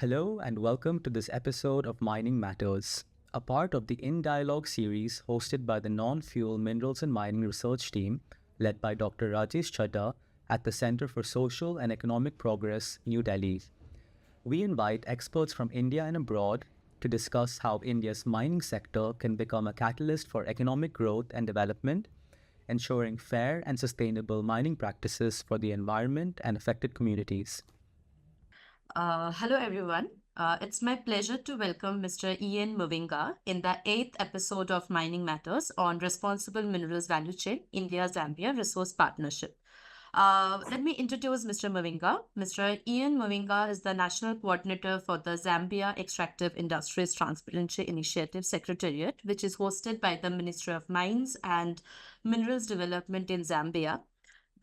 Hello and welcome to this episode of Mining Matters, a part of the In Dialogue series hosted by the Non-Fuel Minerals and Mining Research Team, led by Dr. Rajesh Chadda at the Center for Social and Economic Progress, New Delhi. We invite experts from India and abroad to discuss how India's mining sector can become a catalyst for economic growth and development, ensuring fair and sustainable mining practices for the environment and affected communities. Hello, everyone. It's my pleasure to welcome Mr. Ian Mwiinga in the eighth episode of Mining Matters on Responsible Minerals Value Chain, India-Zambia Resource Partnership. Let me introduce Mr. Mwiinga. Mr. Ian Mwiinga is the National Coordinator for the Zambia Extractive Industries Transparency Initiative Secretariat, which is hosted by the Ministry of Mines and Minerals Development in Zambia.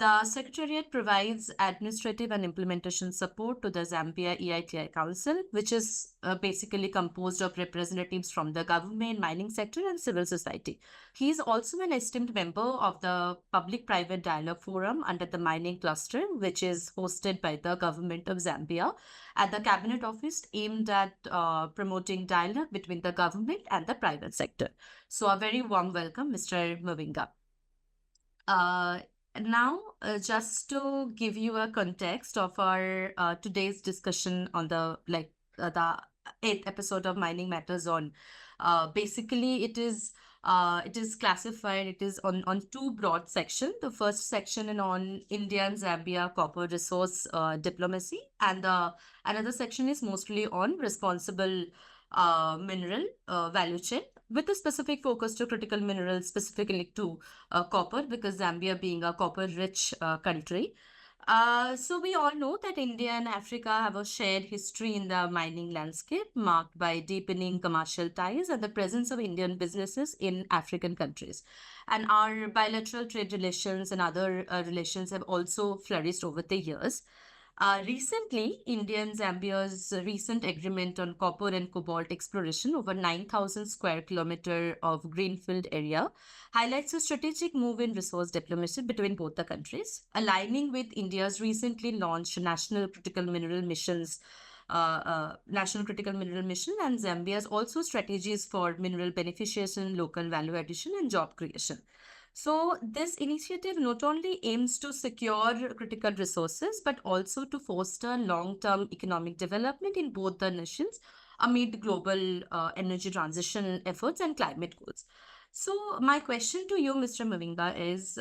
The Secretariat provides administrative and implementation support to the Zambia EITI Council, which is basically composed of representatives from the government, mining sector, and civil society. He is also an esteemed member of the Public-Private Dialogue Forum under the Mining Cluster, which is hosted by the Government of Zambia at the Cabinet Office, aimed at promoting dialogue between the government and the private sector. So a very warm welcome, Mr. Mwiinga. Now, just to give you a context of our today's discussion on the eighth episode of Mining Matters on, basically it is classified. It is on two broad sections. The first section is on India and Zambia copper resource diplomacy, and the another section is mostly on responsible mineral value chain with a specific focus to critical minerals, specifically to copper, because Zambia being a copper-rich country. So we all know that India and Africa have a shared history in the mining landscape, marked by deepening commercial ties and the presence of Indian businesses in African countries. And our bilateral trade relations and other relations have also flourished over the years. Recently, India and Zambia's recent agreement on copper and cobalt exploration over 9,000 square kilometer of greenfield area highlights a strategic move in resource diplomacy between both the countries, aligning with India's recently launched National Critical Mineral Mission, and Zambia's also strategies for mineral beneficiation, local value addition, and job creation. So, this initiative not only aims to secure critical resources, but also to foster long term economic development in both the nations amid global energy transition efforts and climate goals. So, my question to you, Mr. Mwiinga, is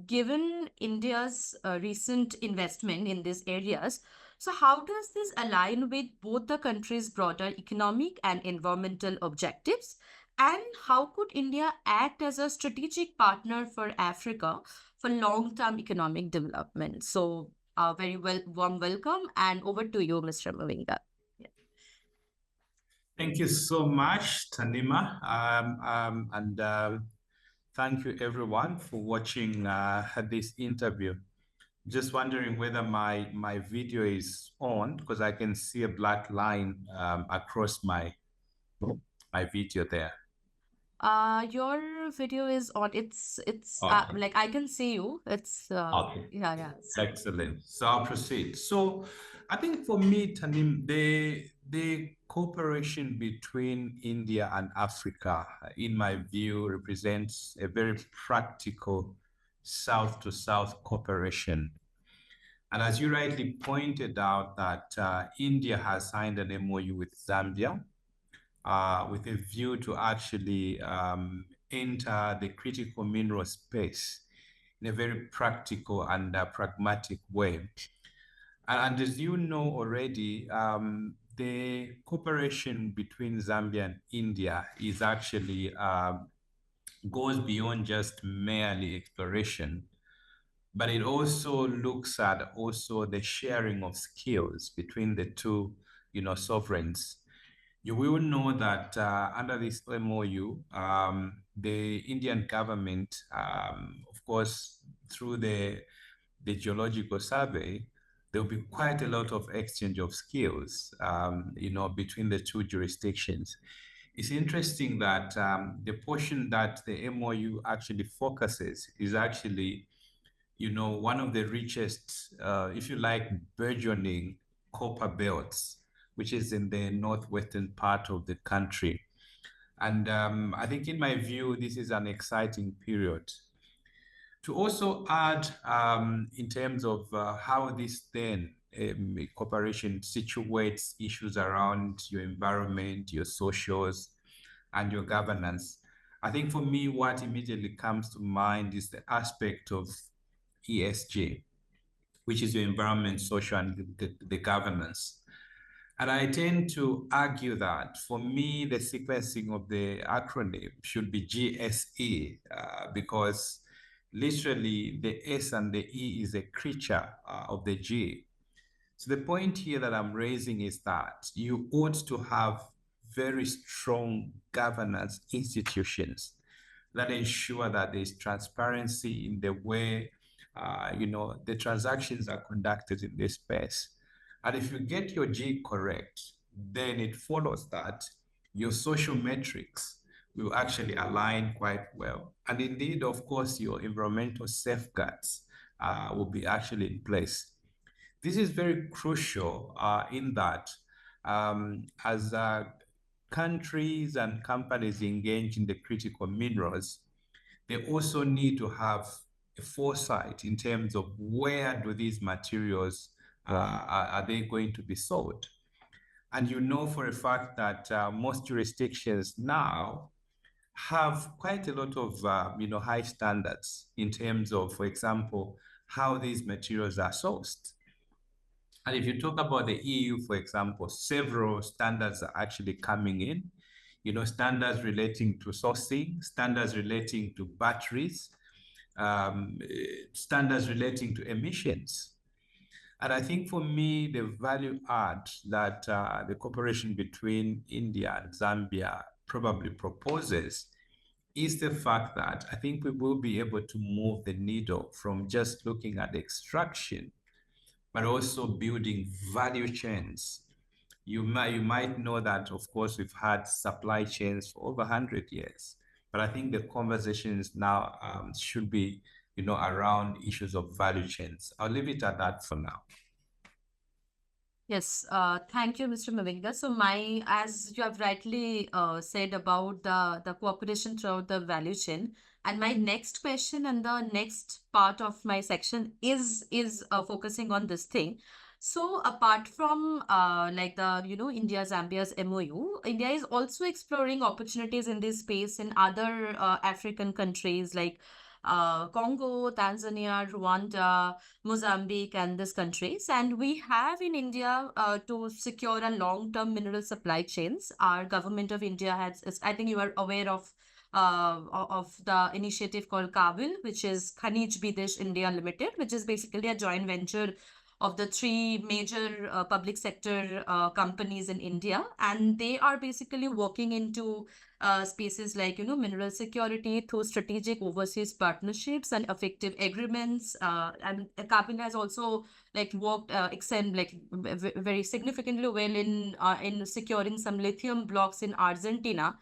given India's recent investment in these areas, so how does this align with both the countries' broader economic and environmental objectives? And how could India act as a strategic partner for Africa for long-term economic development? So, very warm welcome, and over to you, Mr. Mwiinga. Yeah. Thank you so much, Tanima. Thank you everyone for watching this interview. Just wondering whether my video is on, because I can see a black line across my video there. Your video is on. It's Okay. like I can see you. It's Okay. yeah. Excellent. So I'll proceed. So I think for me, Tanim, the cooperation between India and Africa, in my view, represents a very practical South-to-South cooperation. And as you rightly pointed out, that India has signed an MOU with Zambia with a view to actually enter the critical mineral space in a very practical and pragmatic way. And as you know already, the cooperation between Zambia and India is actually goes beyond just merely exploration, but it also looks at also the sharing of skills between the two, sovereigns. You will know that under this MOU, the Indian government, of course, through the geological survey, there will be quite a lot of exchange of skills, between the two jurisdictions. It's interesting that the portion that the MOU actually focuses is actually, one of the richest, if you like, burgeoning copper belts which is in the northwestern part of the country. And I think, in my view, this is an exciting period. To also add, in terms of how this then cooperation situates issues around your environment, your socials, and your governance, I think for me, what immediately comes to mind is the aspect of ESG, which is your environment, social, and the governance. And I tend to argue that for me, the sequencing of the acronym should be GSE, because literally the S and the E is a creature of the G. So the point here that I'm raising is that you ought to have very strong governance institutions that ensure that there's transparency in the way the transactions are conducted in this space. And if you get your G correct, then it follows that your social metrics will actually align quite well. And indeed, of course, your environmental safeguards will be actually in place. This is very crucial in that as countries and companies engage in the critical minerals, they also need to have a foresight in terms of where do these materials are they going to be sold. And you know for a fact that most jurisdictions now have quite a lot of high standards in terms of, for example, how these materials are sourced. And if you talk about the EU, for example, several standards are actually coming in, standards relating to sourcing, standards relating to batteries, standards relating to emissions. And I think for me, the value add that the cooperation between India and Zambia probably proposes is the fact that I think we will be able to move the needle from just looking at extraction, but also building value chains. You might know that, of course, we've had supply chains for over 100 years, but I think the conversations now should be, around issues of value chains. I'll leave it at that for now. Yes, thank you, Mr. Mwiinga. So as you have rightly said about the cooperation throughout the value chain, and my next question and the next part of my section is focusing on this thing. So apart from India-Zambia's MOU, India is also exploring opportunities in this space in other African countries like Congo, Tanzania, Rwanda, Mozambique, and these countries. And we have in India to secure a long-term mineral supply chains. Our government of India I think you are aware of the initiative called Kabil, which is Khanij Bidesh India Limited, which is basically a joint venture of the three major public sector companies in India. And they are basically working into spaces like, mineral security through strategic overseas partnerships and effective agreements. And Kabil has also worked very significantly well in securing some lithium blocks in Argentina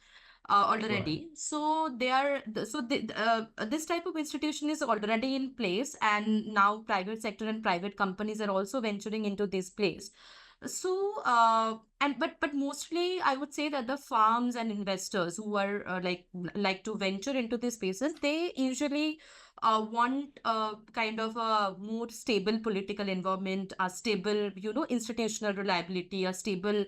already. So this type of institution is already in place, and now private sector and private companies are also venturing into this place. So but mostly I would say that the farms and investors who are like to venture into these spaces, they usually want kind of a more stable political environment, a stable institutional reliability, a stable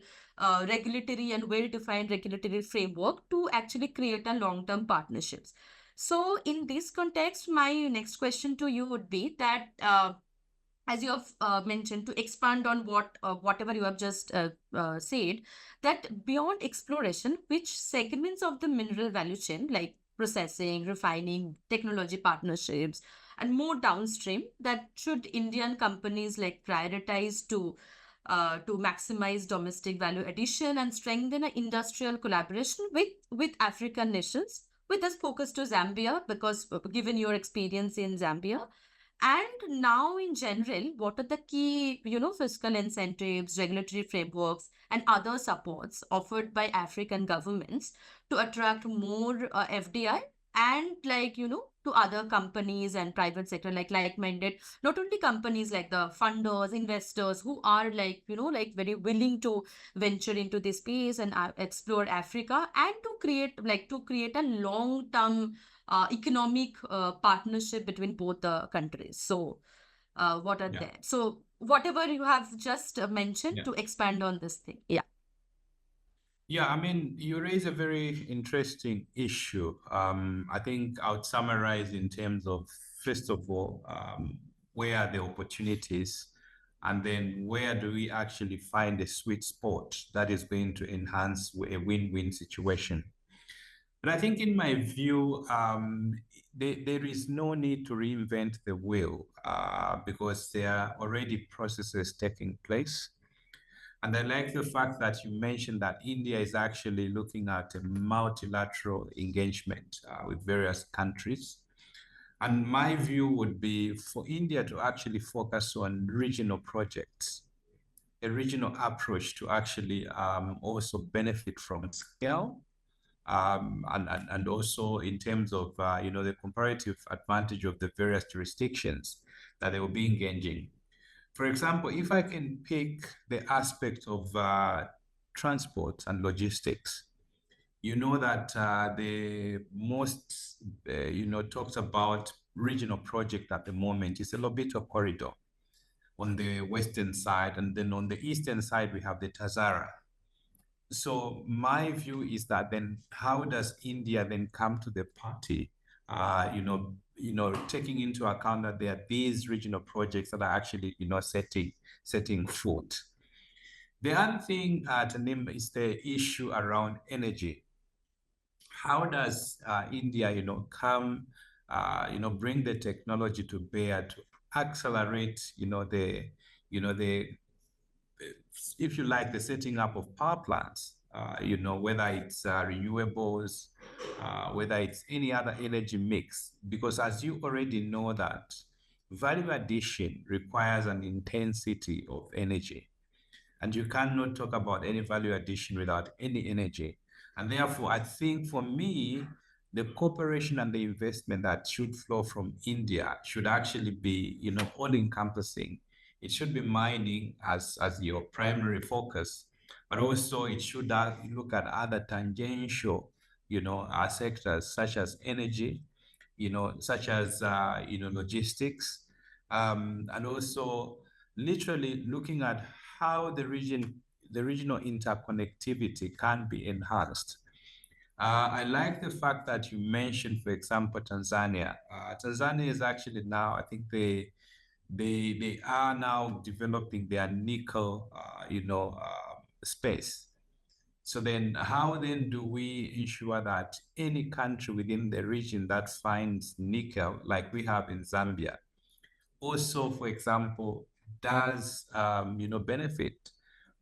regulatory and well-defined regulatory framework to actually create a long-term partnerships. So in this context, my next question to you would be that as you have mentioned, to expand on whatever you have just said, that beyond exploration, which segments of the mineral value chain, like processing, refining, technology partnerships, and more downstream, that should Indian companies prioritize to maximize domestic value addition and strengthen an industrial collaboration with African nations, with us focus to Zambia, because given your experience in Zambia, and now in general, what are the key, fiscal incentives, regulatory frameworks, and other supports offered by African governments to attract more FDI and like, to other companies and private sector, like-minded, not only companies like the funders, investors who are like, like very willing to venture into this space and explore Africa, and to create a long-term economic partnership between both the countries. So, what are Yeah. there? So, whatever you have just mentioned, Yeah. to expand on this thing. Yeah. Yeah, I mean, you raise a very interesting issue. I think I would summarize in terms of, first of all, where are the opportunities, and then where do we actually find a sweet spot that is going to enhance a win-win situation. And I think, in my view, there is no need to reinvent the wheel because there are already processes taking place. And I like the fact that you mentioned that India is actually looking at a multilateral engagement with various countries. And my view would be for India to actually focus on regional projects, a regional approach to actually also benefit from scale, and also in terms of the comparative advantage of the various jurisdictions that they will be engaging. For example, if I can pick the aspect of transport and logistics, you know that the most, talked about regional project at the moment is the Lobito Corridor on the western side. And then on the eastern side, we have the Tazara. So my view is that then how does India then come to the party, taking into account that there are these regional projects that are actually, setting foot. The other thing, Tanim, is the issue around energy. How does India, bring the technology to bear to accelerate, the if you like, the setting up of power plants, whether it's renewables, whether it's any other energy mix, because as you already know that value addition requires an intensity of energy. And you cannot talk about any value addition without any energy. And therefore, I think for me, the cooperation and the investment that should flow from India should actually be, all encompassing. It should be mining as your primary focus, but also it should look at other tangential, sectors such as energy, such as, logistics, and also literally looking at how the regional interconnectivity can be enhanced. I like the fact that you mentioned, for example, Tanzania. Tanzania is actually now, I think they are now developing their nickel, space. So then, how then do we ensure that any country within the region that finds nickel, like we have in Zambia, also, for example, does benefit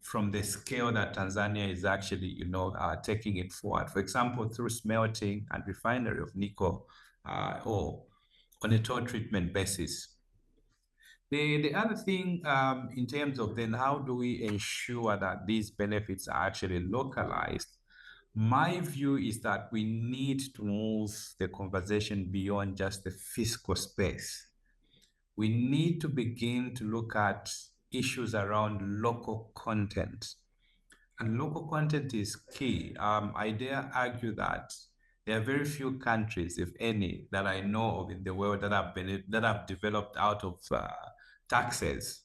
from the scale that Tanzania is actually taking it forward? For example, through smelting and refinery of nickel ore on a toll treatment basis. The other thing, in terms of then how do we ensure that these benefits are actually localized? My view is that we need to move the conversation beyond just the fiscal space. We need to begin to look at issues around local content. And local content is key. I dare argue that there are very few countries, if any, that I know of in the world that have developed out of taxes.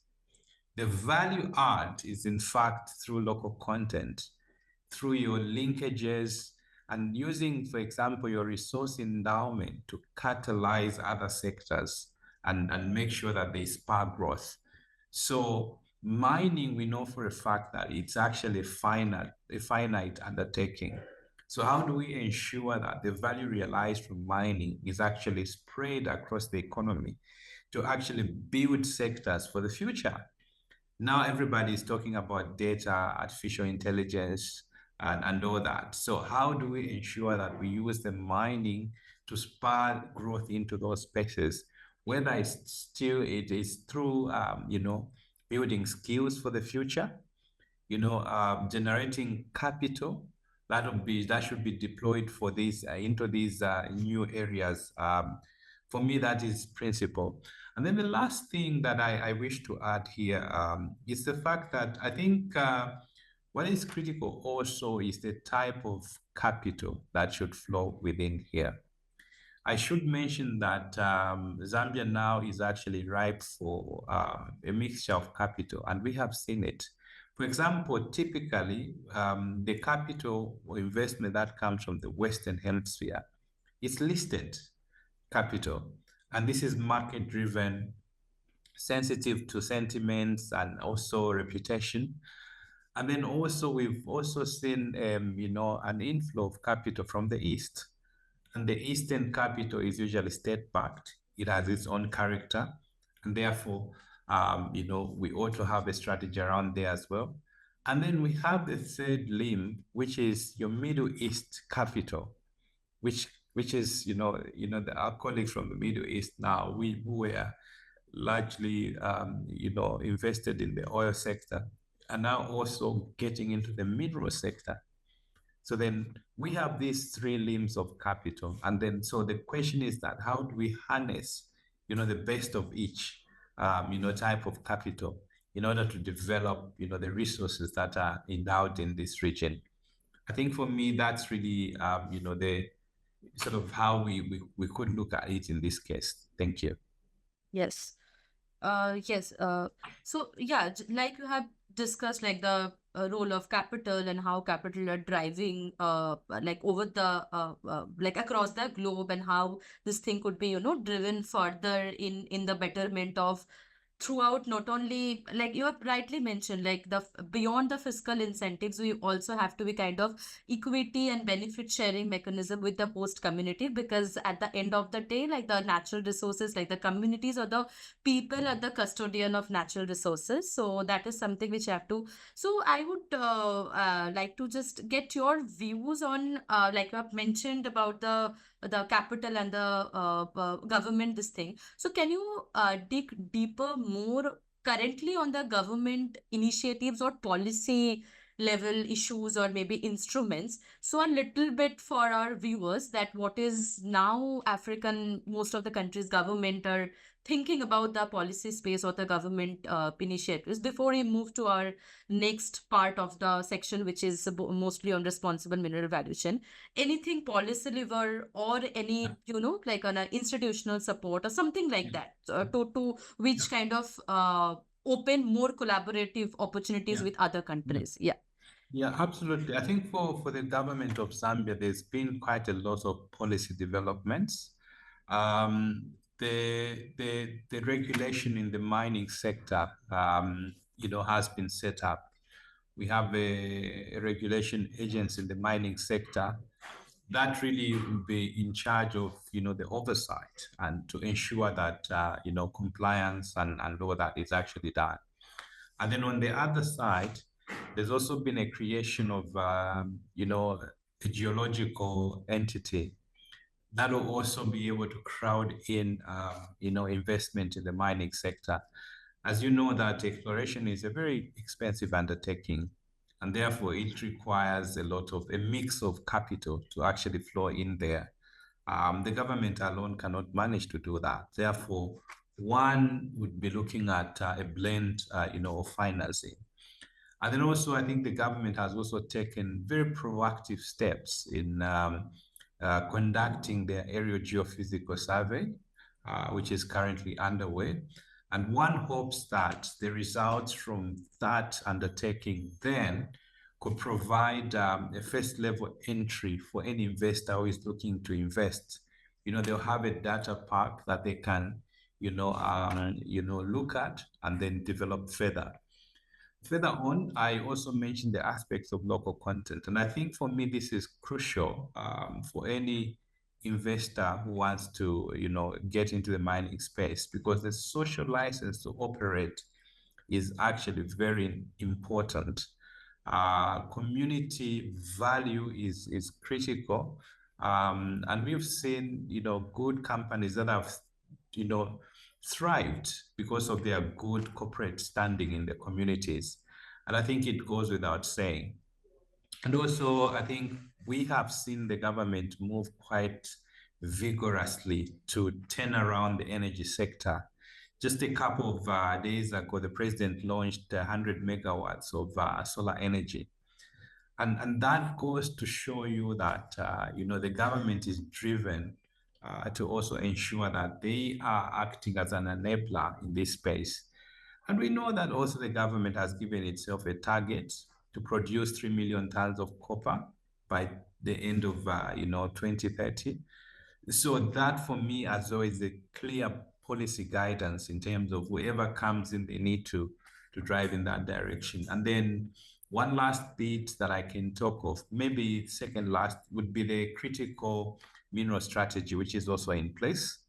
The value add is, in fact, through local content, through your linkages, and using, for example, your resource endowment to catalyze other sectors and make sure that they spark growth. So mining, we know for a fact that it's actually a finite undertaking. So how do we ensure that the value realized from mining is actually spread across the economy to actually build sectors for the future? Now everybody is talking about data, artificial intelligence, and all that. So how do we ensure that we use the mining to spur growth into those spaces, whether it is through building skills for the future, generating capital, that should be deployed for this into these new areas. For me, that is principle. And then the last thing that I wish to add here is the fact that I think what is critical also is the type of capital that should flow within here. I should mention that Zambia now is actually ripe for a mixture of capital, and we have seen it. For example, typically, the capital or investment that comes from the Western Hemisphere is listed capital, and this is market-driven, sensitive to sentiments and also reputation. And then also we've also seen, an inflow of capital from the East. And the Eastern capital is usually state-backed. It has its own character. And therefore, we ought to have a strategy around there as well. And then we have the third limb, which is your Middle East capital, which is, our colleagues from the Middle East now, we were largely, invested in the oil sector, and now also getting into the mineral sector. So then we have these three limbs of capital. And then, so the question is that how do we harness, the best of each, type of capital in order to develop, the resources that are endowed in this region? I think for me, that's really, the sort of how we could look at it in this case. Thank you. Yes. Yes. So yeah, like you have discussed, like the role of capital and how capital are driving, like over the like across the globe, and how this thing could be, driven further in the betterment of throughout, not only like you have rightly mentioned, like the beyond the fiscal incentives, we also have to be kind of equity and benefit sharing mechanism with the host community, because at the end of the day, like the natural resources, like the communities or the people are the custodian of natural resources. So that is something which I have to. So I would like to just get your views on, like you have mentioned about the capital and the government, this thing. So can you dig deeper more currently on the government initiatives or policy level issues or maybe instruments? So a little bit for our viewers, that what is now African, most of the countries' government are thinking about the policy space or the government initiatives, before we move to our next part of the section, which is mostly on responsible mineral valuation. Anything policy lever or any, like an institutional support or something like that, to which kind of open more collaborative opportunities Yeah. with other countries? Yeah. Yeah, absolutely. I think for the government of Zambia, there's been quite a lot of policy developments. The regulation in the mining sector, has been set up. We have a regulation agency in the mining sector that really will be in charge of, the oversight and to ensure that, compliance and all that is actually done. And then on the other side, there's also been a creation of, a geological entity that will also be able to crowd in, investment in the mining sector. As you know, that exploration is a very expensive undertaking, and therefore it requires a mix of capital to actually flow in there. The government alone cannot manage to do that. Therefore, one would be looking at a blend, of financing. And then also, I think the government has also taken very proactive steps in conducting their aerial geophysical survey, which is currently underway. And one hopes that the results from that undertaking then could provide a first level entry for any investor who is looking to invest. They'll have a data park that they can, look at and then develop further. Further on, I also mentioned the aspects of local content. And I think for me, this is crucial for any investor who wants to, get into the mining space, because the social license to operate is actually very important. Community value is critical. And we've seen, good companies that have, thrived because of their good corporate standing in the communities. And I think it goes without saying. And also, I think we have seen the government move quite vigorously to turn around the energy sector. Just a couple of days ago, the president launched 100 megawatts of solar energy. And that goes to show you that, the government is driven to also ensure that they are acting as an enabler in this space. And we know that also the government has given itself a target to produce 3 million tons of copper by the end of 2030. So that for me as well is a clear policy guidance in terms of whoever comes in, they need to drive in that direction. And then one last bit that I can talk of, maybe second last, would be the critical mineral strategy, which is also in place,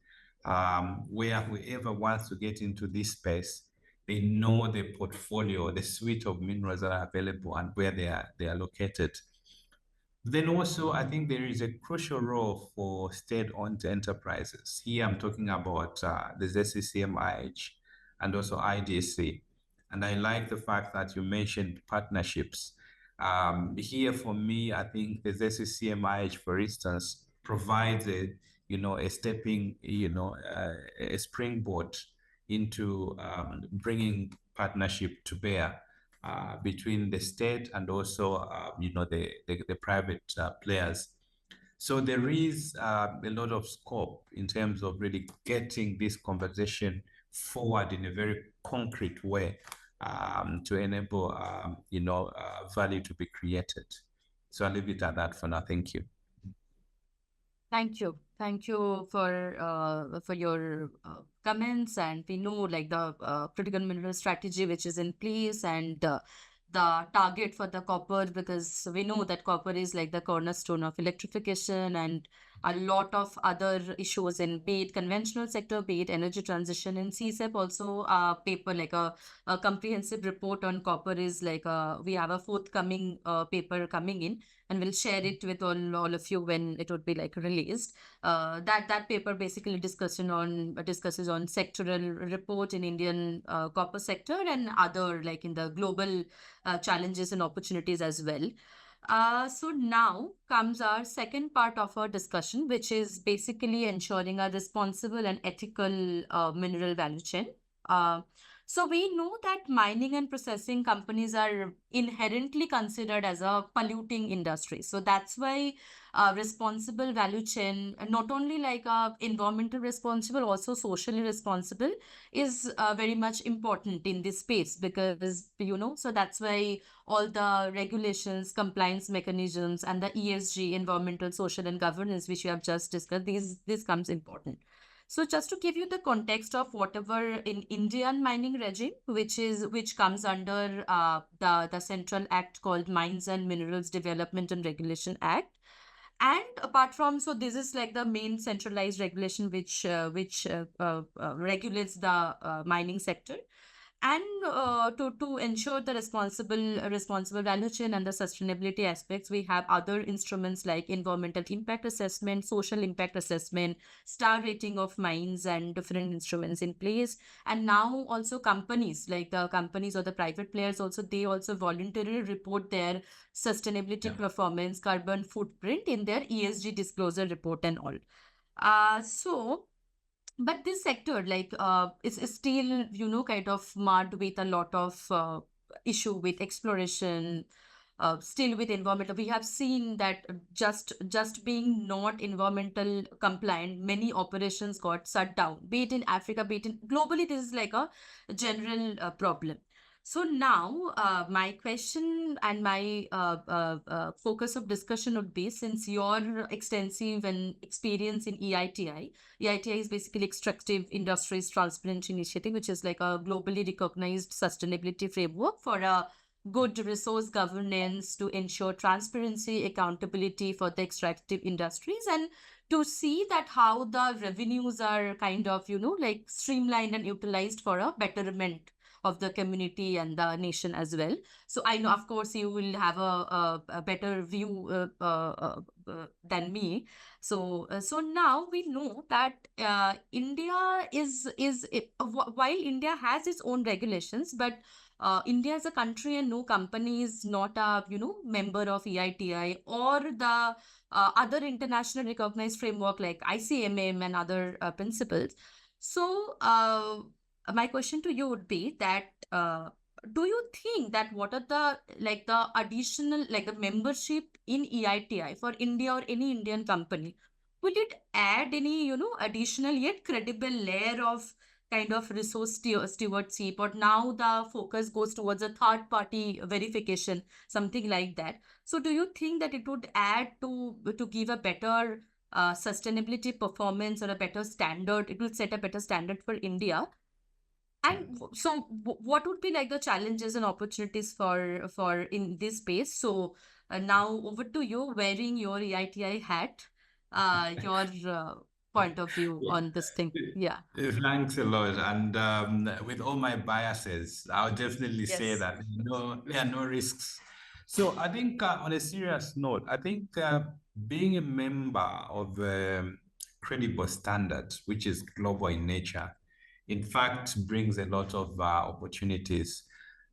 where whoever wants to get into this space, they know the portfolio, the suite of minerals that are available and where they are located. Then also, I think there is a crucial role for state-owned enterprises. Here, I'm talking about the ZCCMIH and also IDC. And I like the fact that you mentioned partnerships. Here, for me, I think the ZCCMIH, for instance, provides a stepping, a springboard into bringing partnership to bear between the state and also, the private players. So there is a lot of scope in terms of really getting this conversation forward in a very concrete way to enable, value to be created. So I'll leave it at that for now. Thank you. Thank you. Thank you for your comments. And we know like the critical mineral strategy which is in place, and the target for the copper, because we know that copper is like the cornerstone of electrification and a lot of other issues in, be it conventional sector, be it energy transition. And CSEP also paper like a comprehensive report on copper is like we have a forthcoming paper coming in, and we'll share it with all of you when it would be like released. That paper basically discusses on sectoral report in Indian copper sector and other like in the global challenges and opportunities as well. So now comes our second part of our discussion, which is basically ensuring a responsible and ethical mineral value chain. So we know that mining and processing companies are inherently considered as a polluting industry. So that's why responsible value chain, not only like environmental responsible, also socially responsible, is very much important in this space, because so that's why all the regulations, compliance mechanisms, and the ESG, environmental, social, and governance, which you have just discussed, this comes important. So just to give you the context of whatever in Indian mining regime, which comes under the central act called Mines and Minerals Development and Regulation Act. And apart from, so this is like the main centralized regulation which regulates the mining sector. And to ensure the responsible value chain and the sustainability aspects, we have other instruments like environmental impact assessment, social impact assessment, star rating of mines, and different instruments in place. And now also companies, like the companies or the private players also, they also voluntarily report their sustainability performance, carbon footprint in their ESG disclosure report and all. But this sector, like, is still, kind of marred with a lot of issue with exploration, still with environmental. We have seen that just being not environmental compliant, many operations got shut down, be it in Africa, be it in globally. This is like a general problem. So now, my question and my focus of discussion would be, since your extensive and experience in EITI. EITI is basically Extractive Industries Transparency Initiative, which is like a globally recognized sustainability framework for a good resource governance to ensure transparency, accountability for the extractive industries, and to see that how the revenues are kind of, like streamlined and utilized for a betterment of the community and the nation as well. So I know, of course, you will have a better view than me. So now we know that India while India has its own regulations, but India is a country and no company is not a, member of EITI or the other international recognized framework like ICMM and other principles. So, my question to you would be that, do you think that what are the additional, like the membership in EITI for India or any Indian company, will it add any, additional yet credible layer of kind of resource stewardship, or now the focus goes towards a third party verification, something like that? So do you think that it would add to give a better sustainability performance or a better standard? It will set a better standard for India. And so what would be like the challenges and opportunities for in this space? So now over to you, wearing your EITI hat, your point of view on this thing. Yeah. Thanks a lot. And with all my biases, I'll definitely say Yes. that there are no risks. So I think on a serious note, I think being a member of credible standards, which is global in nature, in fact, brings a lot of opportunities.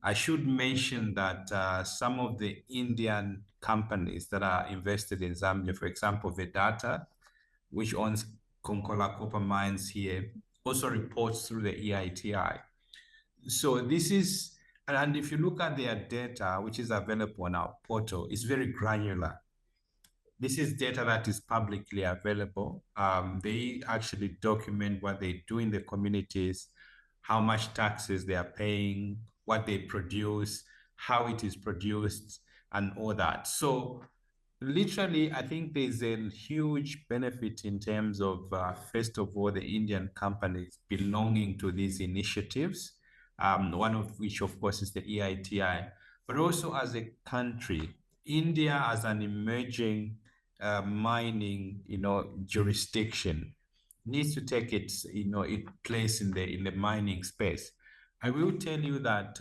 I should mention that some of the Indian companies that are invested in Zambia, for example, Vedanta, which owns Konkola Copper Mines here, also reports through the EITI. So this is, and if you look at their data, which is available on our portal, it's very granular. This is data that is publicly available. They actually document what they do in the communities, how much taxes they are paying, what they produce, how it is produced, and all that. So literally, I think there's a huge benefit in terms of, first of all, the Indian companies belonging to these initiatives, one of which, of course, is the EITI, but also as a country, India as an emerging mining, jurisdiction needs to take its, its place in the mining space. I will tell you that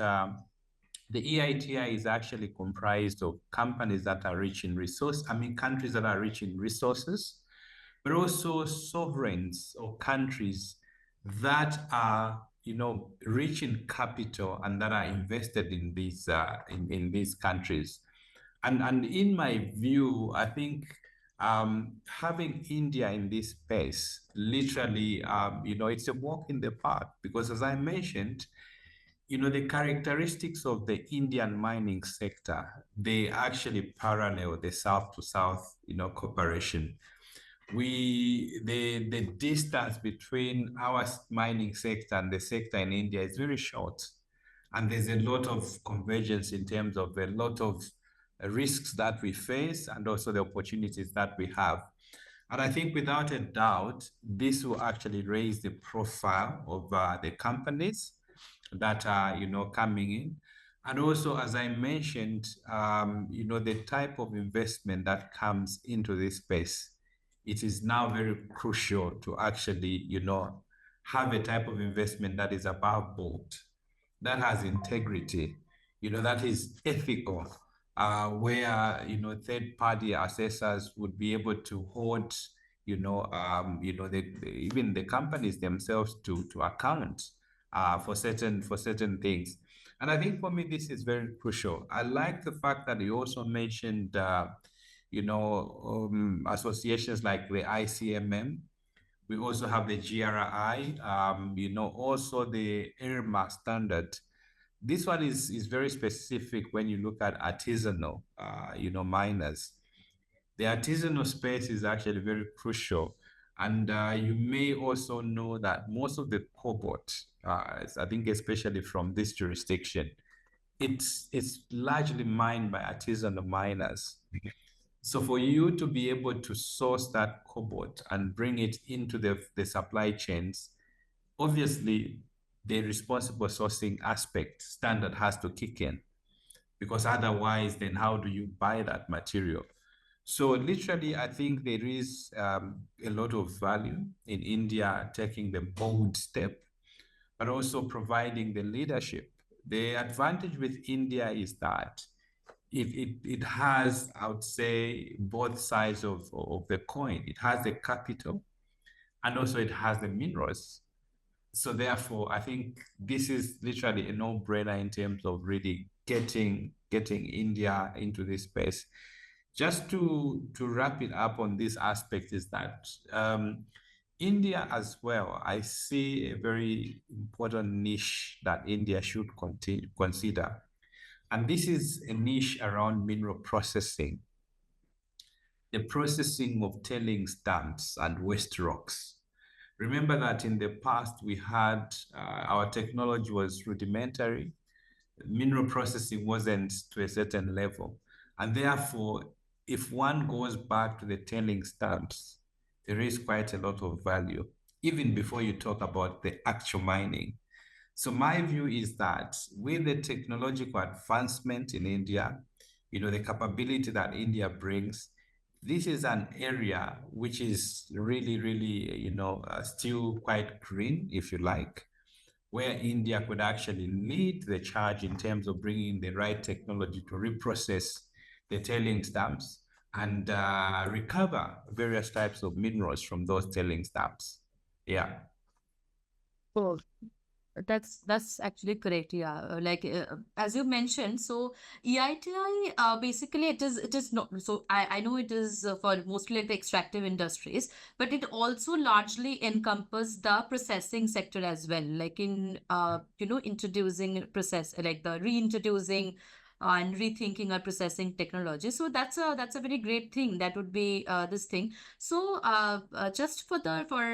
the EITI is actually comprised of companies that are rich in countries that are rich in resources, but also sovereigns or countries that are, rich in capital and that are invested in in these countries. And in my view, I think having India in this space, literally, it's a walk in the park, because as I mentioned, the characteristics of the Indian mining sector, they actually parallel the South to South, cooperation. The distance between our mining sector and the sector in India is very short. And there's a lot of convergence in terms of a lot of risks that we face and also the opportunities that we have. And I think without a doubt, this will actually raise the profile of the companies that are, coming in. And also, as I mentioned, the type of investment that comes into this space, it is now very crucial to actually, have a type of investment that is above board, that has integrity, that is ethical, where, third-party assessors would be able to hold, even the companies themselves to account for certain things. And I think for me, this is very crucial. I like the fact that you also mentioned, associations like the ICMM. We also have the GRI, also the IRMA standard. This one is very specific when you look at artisanal, miners. The artisanal space is actually very crucial. And you may also know that most of the cobalt, I think especially from this jurisdiction, it's largely mined by artisanal miners. So for you to be able to source that cobalt and bring it into the supply chains, obviously the responsible sourcing aspect standard has to kick in, because otherwise then how do you buy that material? So literally, I think there is a lot of value in India taking the bold step, but also providing the leadership. The advantage with India is that it has, I would say, both sides of the coin. It has the capital and also it has the minerals. So therefore, I think this is literally a no-brainer in terms of really getting India into this space. Just to wrap it up on this aspect is that India as well, I see a very important niche that India should consider. And this is a niche around mineral processing, the processing of tailings dams and waste rocks. Remember that in the past we had our technology was rudimentary, mineral processing wasn't to a certain level. And therefore, if one goes back to the tailings dams, there is quite a lot of value, even before you talk about the actual mining. So my view is that with the technological advancement in India, the capability that India brings, this is an area which is really, really, still quite green, if you like, where India could actually lead the charge in terms of bringing the right technology to reprocess the tailings dams and recover various types of minerals from those tailings dams. Yeah. Oh, that's actually correct. Yeah, as you mentioned, so EITI basically it is not. So I know it is for mostly like the extractive industries, but it also largely encompass the processing sector as well. Like in introducing process like the reintroducing and rethinking our processing technology. So that's a very great thing. That would be this thing. So, just for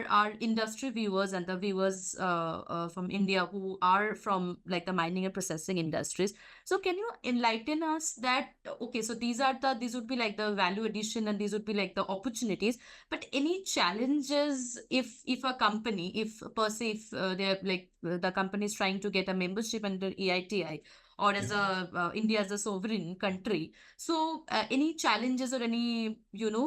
our industry viewers and the viewers from India who are from like the mining and processing industries, so can you enlighten us that okay, so these would be like the value addition and these would be like the opportunities, but any challenges if a company, if per se, if they're like the company is trying to get a membership under EITI or as a India as a sovereign country, so, any challenges or any,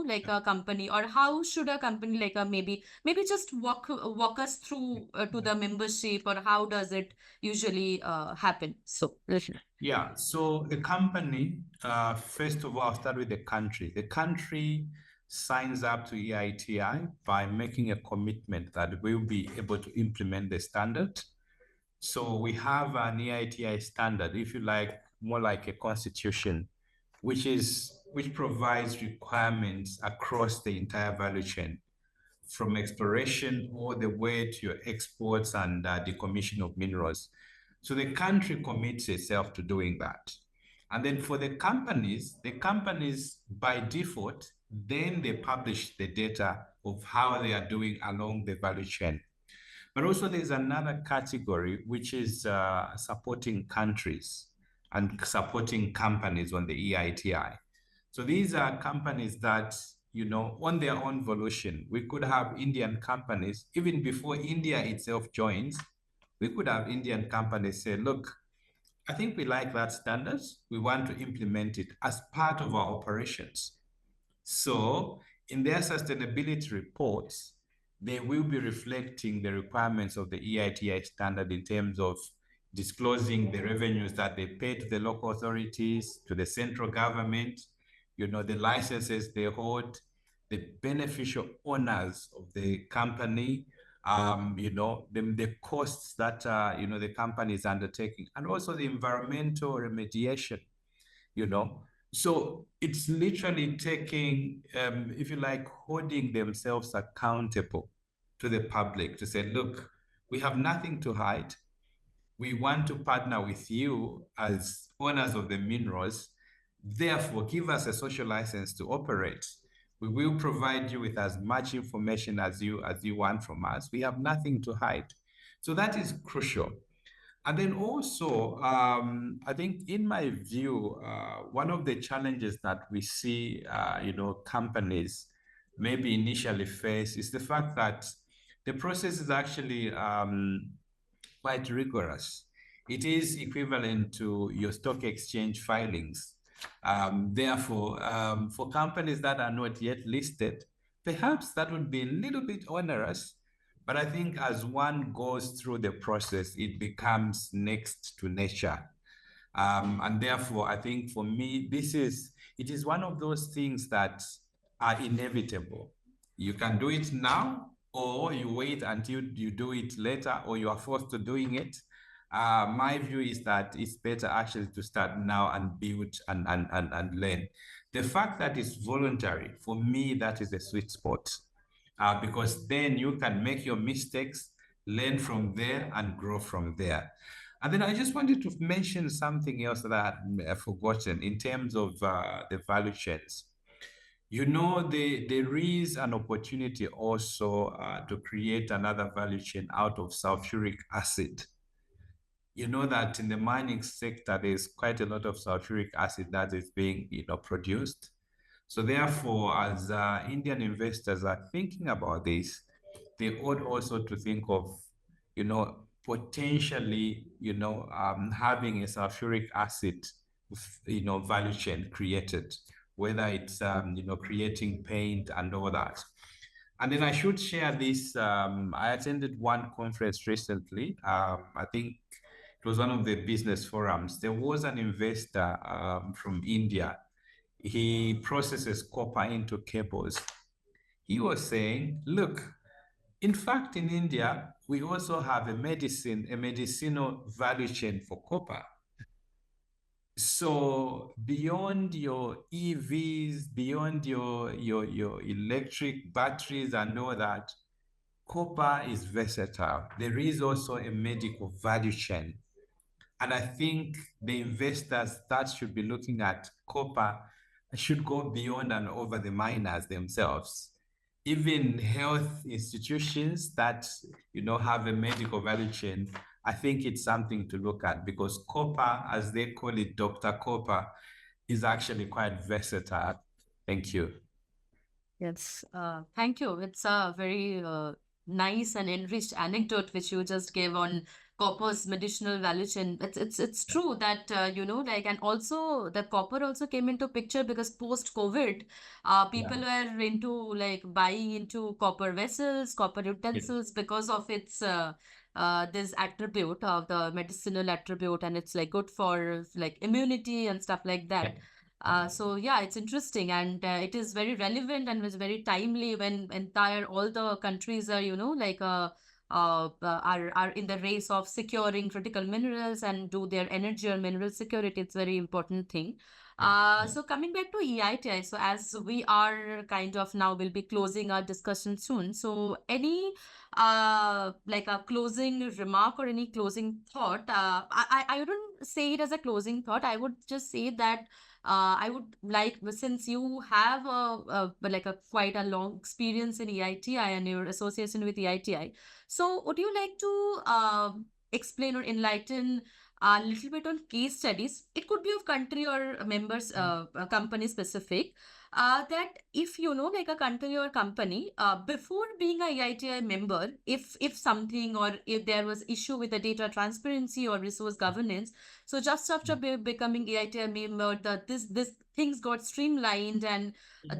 like a company, or how should a company like a maybe just walk us through to the membership, or how does it usually happen? So, listen. Yeah, so a company, first of all, I'll start with the country. The country signs up to EITI by making a commitment that we'll be able to implement the standard. So we have an EITI standard, if you like, more like a constitution, which provides requirements across the entire value chain, from exploration all the way to your exports and decommission of minerals. So the country commits itself to doing that. And then for the companies by default, then they publish the data of how they are doing along the value chain. But also there's another category, which is supporting countries and supporting companies on the EITI. So these are companies that, on their own volition, we could have Indian companies, even before India itself joins, we could have Indian companies say, look, I think we like that standards. We want to implement it as part of our operations. So in their sustainability reports, they will be reflecting the requirements of the EITI standard in terms of disclosing the revenues that they pay to the local authorities, to the central government, the licenses they hold, the beneficial owners of the company, the costs that, the company is undertaking, and also the environmental remediation, So it's literally taking, if you like, holding themselves accountable to the public to say, look, we have nothing to hide. We want to partner with you as owners of the minerals. Therefore, give us a social license to operate. We will provide you with as much information as you want from us. We have nothing to hide. So that is crucial. And then also, I think in my view, one of the challenges that we see, companies maybe initially face is the fact that the process is actually quite rigorous. It is equivalent to your stock exchange filings. Therefore, for companies that are not yet listed, perhaps that would be a little bit onerous, but I think as one goes through the process, it becomes next to nature. And therefore, I think for me, it is one of those things that are inevitable. You can do it now, or you wait until you do it later, or you are forced to doing it. My view is that it's better actually to start now and build and learn. The fact that it's voluntary, for me, that is a sweet spot, because then you can make your mistakes, learn from there, and grow from there. And then I just wanted to mention something else that I had forgotten in terms of the value chains. You know, there is an opportunity also to create another value chain out of sulfuric acid. You know that in the mining sector, there's quite a lot of sulfuric acid that is being, produced. So therefore, as Indian investors are thinking about this, they ought also to think of, potentially, having a sulfuric acid, value chain created, whether it's, creating paint and all that. And then I should share this. I attended one conference recently. I think it was one of the business forums. There was an investor from India. He processes copper into cables. He was saying, look, in fact, in India, we also have a medicinal value chain for copper. So beyond your EVs, beyond your electric batteries and all that, copper is versatile. There is also a medical value chain. And I think the investors that should be looking at copper should go beyond and over the miners themselves. Even health institutions that, have a medical value chain, I think it's something to look at, because copper, as they call it, Dr. Copper, is actually quite versatile. Thank you. Yes, thank you. It's a very nice and enriched anecdote which you just gave on copper's medicinal value chain. It's true that like, and also the copper also came into picture because post-COVID, people were into like buying into copper vessels, copper utensils because of its this attribute of the medicinal attribute, and it's like good for like immunity and stuff like that. So yeah, it's interesting, and it is very relevant and was very timely when entire all the countries are like are in the race of securing critical minerals and do their energy or mineral security. It's very important thing. So coming back to EITI, so as we are kind of now will be closing our discussion soon. So any like a closing remark or any closing thought? I wouldn't say it as a closing thought. I would just say that I would like, since you have like a quite a long experience in EITI and your association with EITI, so would you like to explain or enlighten a little bit on case studies? It could be of country or members, company specific. That if like a country or company, before being a EITI member, if something or if there was issue with the data transparency or resource governance, so just after becoming EITI member, this things got streamlined and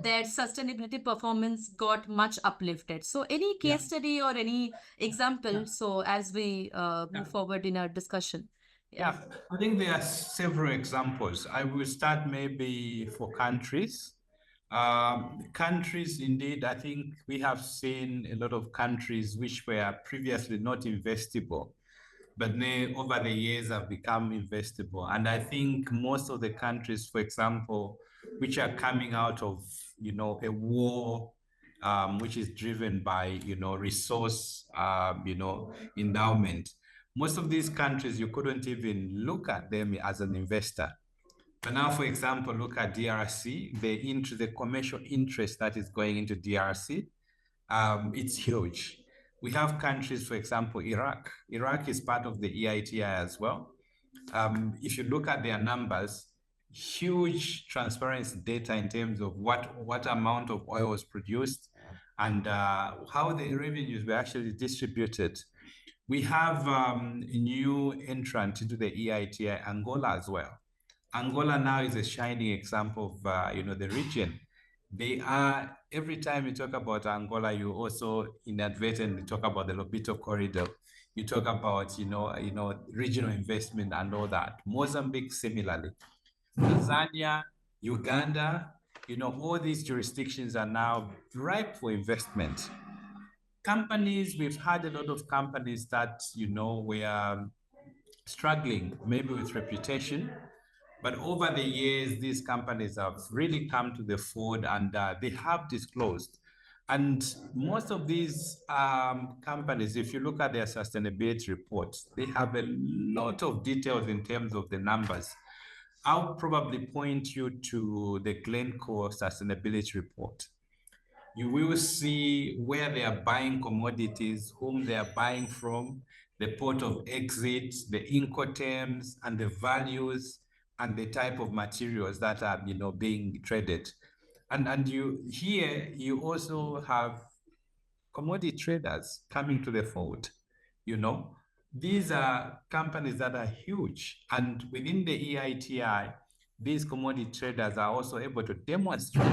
their sustainability performance got much uplifted. So any Yeah. case study or any example, so as we move forward in our discussion. Yeah, I think there are several examples. I will start maybe for countries. Countries, indeed, I think we have seen a lot of countries which were previously not investable, but over the years have become investable. And I think most of the countries, for example, which are coming out of, a war, which is driven by, resource, endowment. Most of these countries, you couldn't even look at them as an investor. But now, for example, look at DRC, the commercial interest that is going into DRC, it's huge. We have countries, for example, Iraq. Iraq is part of the EITI as well. If you look at their numbers, huge transparency data in terms of what amount of oil was produced and how the revenues were actually distributed. We have a new entrant into the EITI, Angola as well. Angola now is a shining example of the region. They are, every time you talk about Angola, you also inadvertently talk about the Lobito corridor. You talk about regional investment and all that. Mozambique similarly. Tanzania, Uganda, all these jurisdictions are now ripe for investment. companies, we've had a lot of companies that, were struggling maybe with reputation. But over the years, these companies have really come to the fore and they have disclosed. And most of these companies, if you look at their sustainability reports, they have a lot of details in terms of the numbers. I'll probably point you to the Glencore sustainability report. You will see where they are buying commodities, whom they are buying from, the port of exit, the Incoterms, and the values and the type of materials that are, being traded. And you also have commodity traders coming to the fold. You know, these are companies that are huge, and within the EITI, these commodity traders are also able to demonstrate,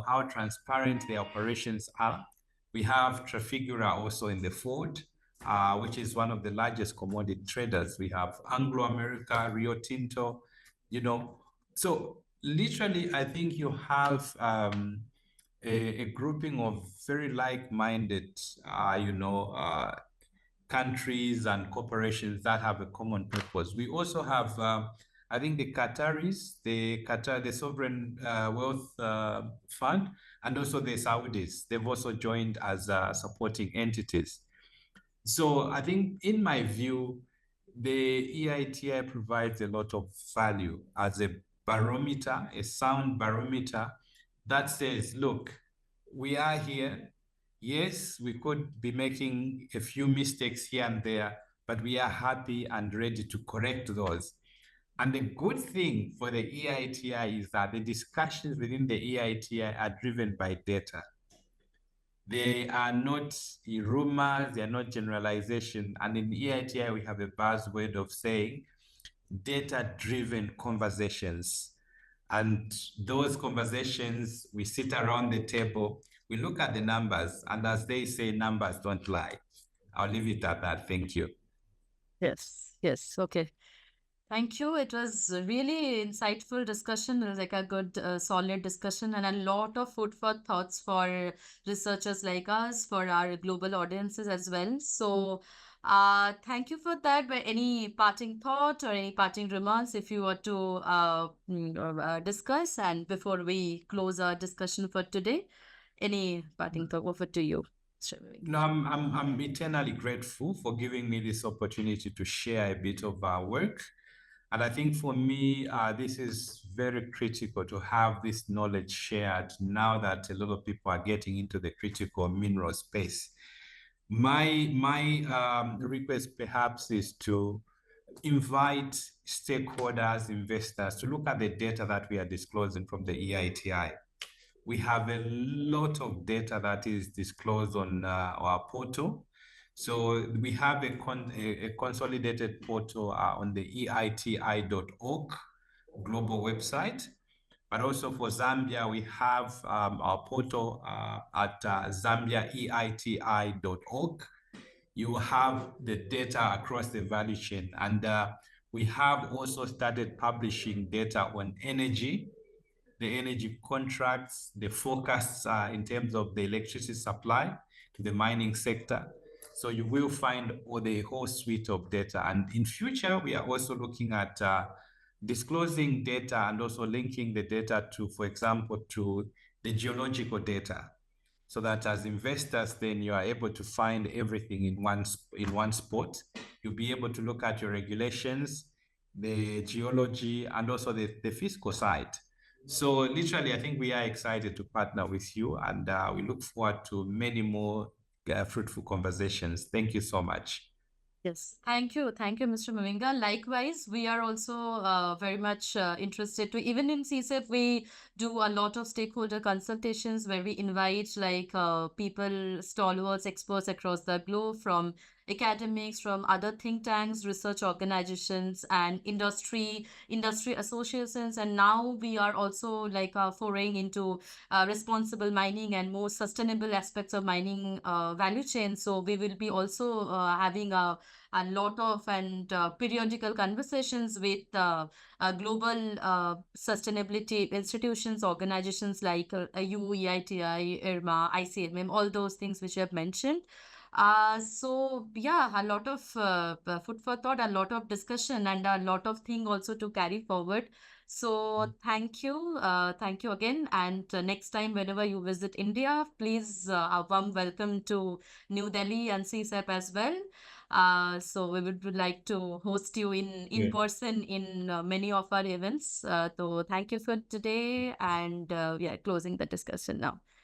how transparent their operations are. We have Trafigura also in the fold, which is one of the largest commodity traders. We have Anglo America, Rio Tinto, So literally, I think you have a grouping of very like-minded, countries and corporations that have a common purpose. We also have, I think, the Qataris, the Sovereign Wealth Fund, and also the Saudis. They've also joined as supporting entities. So I think, in my view, the EITI provides a lot of value as a barometer, a sound barometer that says, look, we are here. Yes, we could be making a few mistakes here and there, but we are happy and ready to correct those. And the good thing for the EITI is that the discussions within the EITI are driven by data. They are not rumors, they are not generalization. And in EITI, we have a buzzword of saying data-driven conversations. And those conversations, we sit around the table, we look at the numbers, and as they say, numbers don't lie. I'll leave it at that. Thank you. Yes, yes. Okay. Thank you. It was a really insightful discussion. It was like a good, solid discussion and a lot of food for thoughts for researchers like us, for our global audiences as well. So, thank you for that. But any parting thought or any parting remarks if you were to discuss? And before we close our discussion for today, any parting thought? Over to you, Mr. Mwiinga. No, I'm eternally grateful for giving me this opportunity to share a bit of our work. And I think for me, this is very critical to have this knowledge shared now that a lot of people are getting into the critical mineral space. My request perhaps is to invite stakeholders, investors to look at the data that we are disclosing from the EITI. We have a lot of data that is disclosed on our portal. So we have a consolidated portal on the EITI.org global website. But also for Zambia, we have our portal at zambiaeiti.org. You have the data across the value chain. And we have also started publishing data on energy, the energy contracts, the forecasts in terms of the electricity supply to the mining sector. So you will find the whole suite of data. And in future, we are also looking at disclosing data and also linking the data to, for example, to the geological data, so that as investors, then you are able to find everything in one spot. You'll be able to look at your regulations, the geology, and also the fiscal side. So literally, I think we are excited to partner with you, and we look forward to many more fruitful conversations. Thank you so much. Yes, thank you. Thank you, Mr. Mwiinga. Likewise, we are also very much interested to, even in CSEP, we do a lot of stakeholder consultations where we invite people, stalwarts, experts across the globe from academics, from other think tanks, research organizations, and industry associations. And now we are also like foraying into responsible mining and more sustainable aspects of mining value chain. So we will be also having a lot of and periodical conversations with global sustainability institutions, organizations like EU, EITI, IRMA, ICMM, all those things which you have mentioned. So yeah, a lot of food for thought, a lot of discussion, and a lot of thing also to carry forward. So thank you again. And next time, whenever you visit India, please a warm welcome to New Delhi and CSEP as well. So we would like to host you in Yeah. person in many of our events. So thank you for today, and yeah, closing the discussion now.